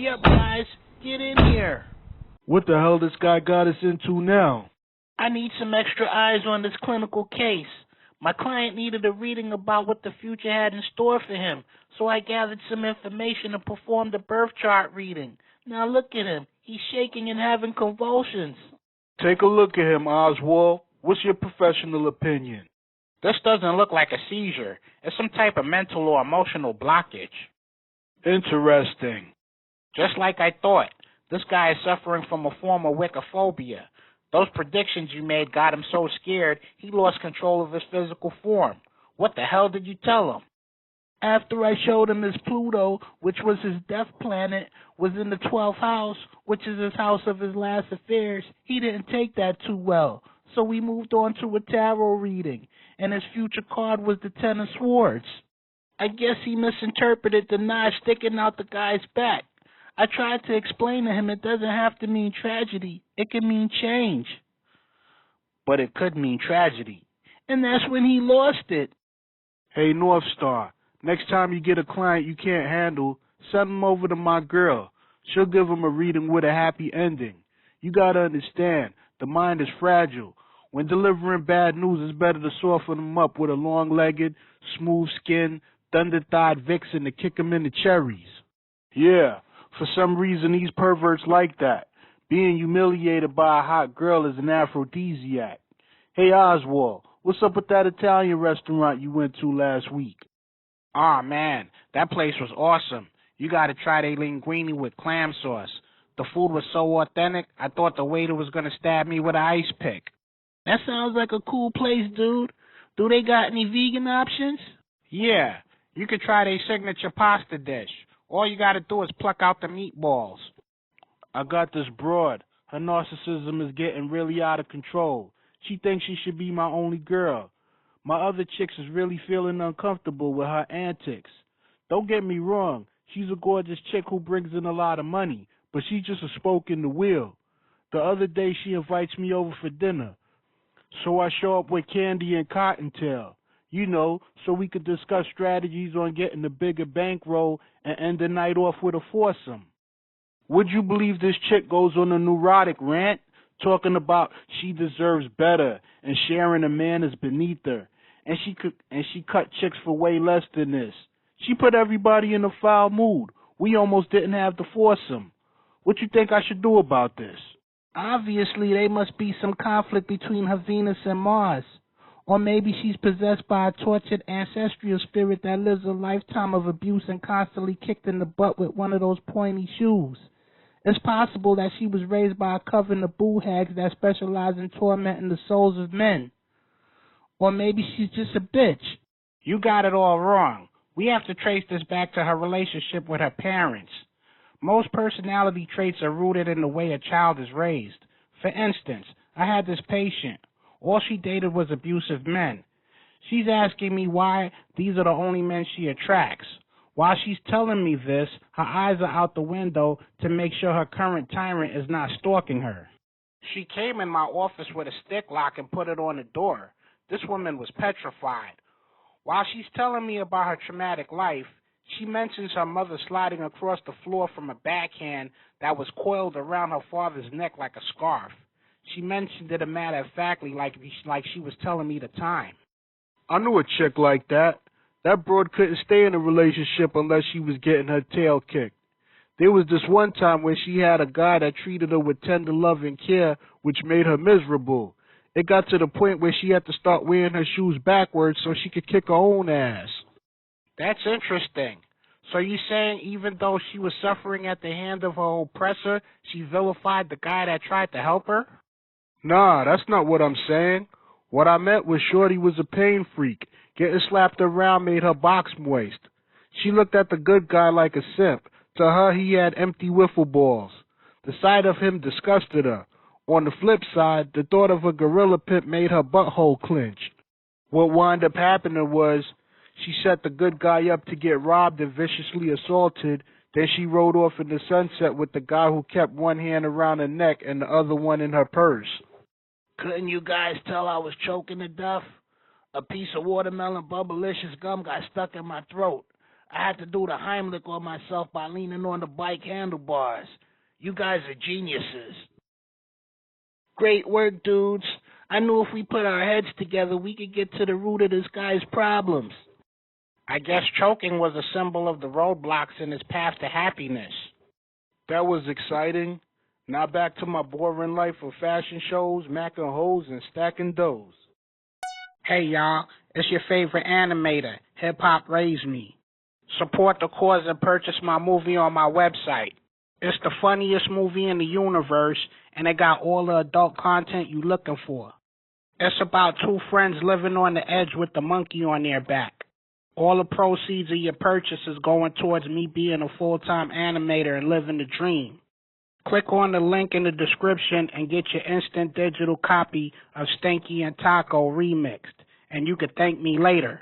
Hurry up, guys. Get in here. What the hell this guy got us into now? I need some extra eyes on this clinical case. My client needed a reading about what the future had in store for him, so I gathered some information and performed a birth chart reading. Now look at him. He's shaking and having convulsions. Take a look at him, Oswald. What's your professional opinion? This doesn't look like a seizure. It's some type of mental or emotional blockage. Interesting. Just like I thought. This guy is suffering from a form of wiccophobia. Those predictions you made got him so scared, he lost control of his physical form. What the hell did you tell him? After I showed him his Pluto, which was his death planet, was in the 12th house, which is his house of his last affairs, he didn't take that too well. So we moved on to a tarot reading, and his future card was the Ten of Swords. I guess he misinterpreted the knife sticking out the guy's back. I tried to explain to him it doesn't have to mean tragedy. It can mean change. But it could mean tragedy. And that's when he lost it. Hey, North Star, next time you get a client you can't handle, send him over to my girl. She'll give him a reading with a happy ending. You gotta understand, the mind is fragile. When delivering bad news, it's better to soften them up with a long-legged, smooth-skinned, thunder-thighed vixen to kick him in the cherries. Yeah. For some reason, these perverts like that. Being humiliated by a hot girl is an aphrodisiac. Hey, Oswald, what's up with that Italian restaurant you went to last week? Aw, man, that place was awesome. You got to try their linguine with clam sauce. The food was so authentic, I thought the waiter was going to stab me with an ice pick. That sounds like a cool place, dude. Do they got any vegan options? Yeah, you could try their signature pasta dish. All you got to do is pluck out the meatballs. I got this broad. Her narcissism is getting really out of control. She thinks she should be my only girl. My other chicks is really feeling uncomfortable with her antics. Don't get me wrong. She's a gorgeous chick who brings in a lot of money, but she's just a spoke in the wheel. The other day she invites me over for dinner. So I show up with candy and cottontail. You know, so we could discuss strategies on getting a bigger bankroll and end the night off with a foursome. Would you believe this chick goes on a neurotic rant, talking about she deserves better and sharing a man is beneath her, and she cut chicks for way less than this. She put everybody in a foul mood. We almost didn't have the foursome. What you think I should do about this? Obviously, there must be some conflict between her Venus and Mars. Or maybe she's possessed by a tortured ancestral spirit that lives a lifetime of abuse and constantly kicked in the butt with one of those pointy shoes. It's possible that she was raised by a coven of boo hags that specialize in tormenting the souls of men. Or maybe she's just a bitch. You got it all wrong. We have to trace this back to her relationship with her parents. Most personality traits are rooted in the way a child is raised. For instance, I had this patient. All she dated was abusive men. She's asking me why these are the only men she attracts. While she's telling me this, her eyes are out the window to make sure her current tyrant is not stalking her. She came in my office with a stick lock and put it on the door. This woman was petrified. While she's telling me about her traumatic life, she mentions her mother sliding across the floor from a backhand that was coiled around her father's neck like a scarf. She mentioned it a matter-of-factly like she was telling me the time. I knew a chick like that. That broad couldn't stay in a relationship unless she was getting her tail kicked. There was this one time when she had a guy that treated her with tender love and care, which made her miserable. It got to the point where she had to start wearing her shoes backwards so she could kick her own ass. That's interesting. So you saying even though she was suffering at the hand of her oppressor, she vilified the guy that tried to help her? Nah, that's not what I'm saying. What I meant was Shorty was a pain freak. Getting slapped around made her box moist. She looked at the good guy like a simp. To her, he had empty wiffle balls. The sight of him disgusted her. On the flip side, the thought of a gorilla pimp made her butthole clench. What wound up happening was she set the good guy up to get robbed and viciously assaulted. Then she rode off in the sunset with the guy who kept one hand around her neck and the other one in her purse. Couldn't you guys tell I was choking to death? A piece of watermelon bubblicious gum got stuck in my throat. I had to do the Heimlich on myself by leaning on the bike handlebars. You guys are geniuses. Great work, dudes. I knew if we put our heads together, we could get to the root of this guy's problems. I guess choking was a symbol of the roadblocks in his path to happiness. That was exciting. Now back to my boring life of fashion shows, macking hoes, and stacking doughs. Hey, y'all. It's your favorite animator. Hip Hop Raised Me. Support the cause and purchase my movie on my website. It's the funniest movie in the universe, and it got all the adult content you looking for. It's about two friends living on the edge with the monkey on their back. All the proceeds of your purchase is going towards me being a full-time animator and living the dream. Click on the link in the description and get your instant digital copy of Stanky and Taco remixed, and you can thank me later.